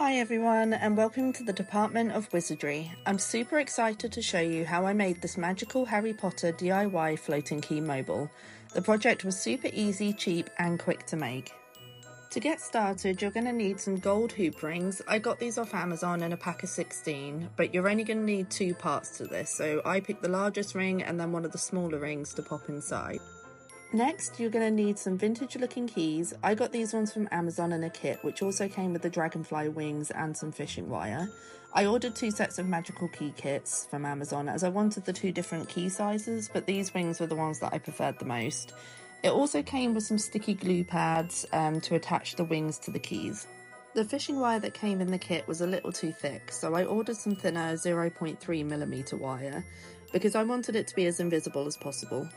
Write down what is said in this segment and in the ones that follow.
Hi everyone, and welcome to the Department of Wizardry. I'm super excited to show you how I made this magical Harry Potter DIY floating key mobile. The project was super easy, cheap and quick to make. To get started, you're going to need some gold hoop rings. I got these off Amazon in a pack of 16, but you're only going to need 2 parts to this, so I picked the largest ring and then one of the smaller rings to pop inside. Next, you're going to need some vintage looking keys. I got these ones from Amazon in a kit, which also came with the dragonfly wings and some fishing wire. I ordered 2 sets of magical key kits from Amazon as I wanted the 2 different key sizes, but these wings were the ones that I preferred the most. It also came with some sticky glue pads to attach the wings to the keys. The fishing wire that came in the kit was a little too thick, so I ordered some thinner 0.3mm wire because I wanted it to be as invisible as possible.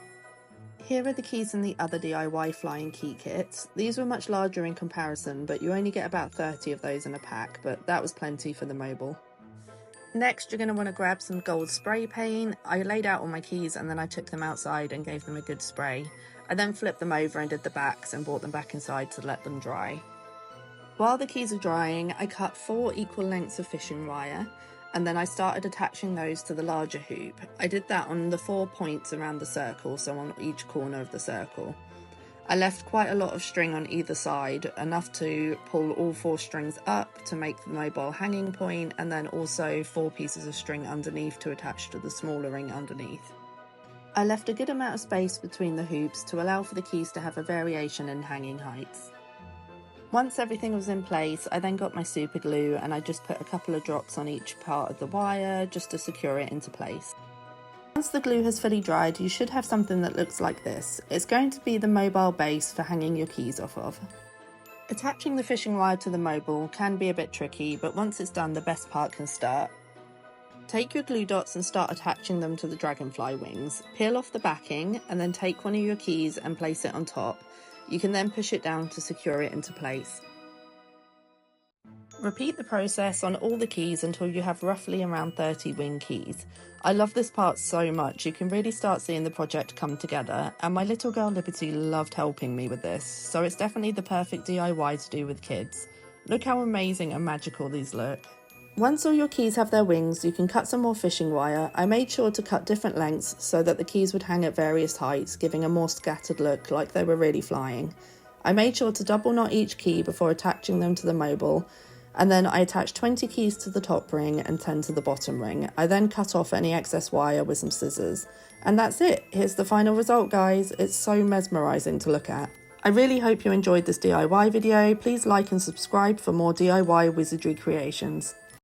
Here are the keys in the other DIY flying key kits. These were much larger in comparison, but you only get about 30 of those in a pack, but that was plenty for the mobile. Next, you're going to want to grab some gold spray paint. I laid out all my keys and then I took them outside and gave them a good spray. I then flipped them over and did the backs and brought them back inside to let them dry. While the keys are drying, I cut 4 equal lengths of fishing wire, and then I started attaching those to the larger hoop. I did that on the 4 points around the circle, so on each corner of the circle. I left quite a lot of string on either side, enough to pull all 4 strings up to make the mobile hanging point, and then also 4 pieces of string underneath to attach to the smaller ring underneath. I left a good amount of space between the hoops to allow for the keys to have a variation in hanging heights. Once everything was in place, I then got my super glue and I just put a couple of drops on each part of the wire just to secure it into place. Once the glue has fully dried, you should have something that looks like this. It's going to be the mobile base for hanging your keys off of. Attaching the fishing wire to the mobile can be a bit tricky, but once it's done, the best part can start. Take your glue dots and start attaching them to the dragonfly wings. Peel off the backing and then take one of your keys and place it on top. You can then push it down to secure it into place. Repeat the process on all the keys until you have roughly around 30 wing keys. I love this part so much, you can really start seeing the project come together, and my little girl Liberty loved helping me with this, so it's definitely the perfect DIY to do with kids. Look how amazing and magical these look. Once all your keys have their wings, you can cut some more fishing wire. I made sure to cut different lengths so that the keys would hang at various heights, giving a more scattered look like they were really flying. I made sure to double knot each key before attaching them to the mobile, and then I attached 20 keys to the top ring and 10 to the bottom ring. I then cut off any excess wire with some scissors. And that's it. Here's the final result, guys. It's so mesmerising to look at. I really hope you enjoyed this DIY video. Please like and subscribe for more DIY wizardry creations.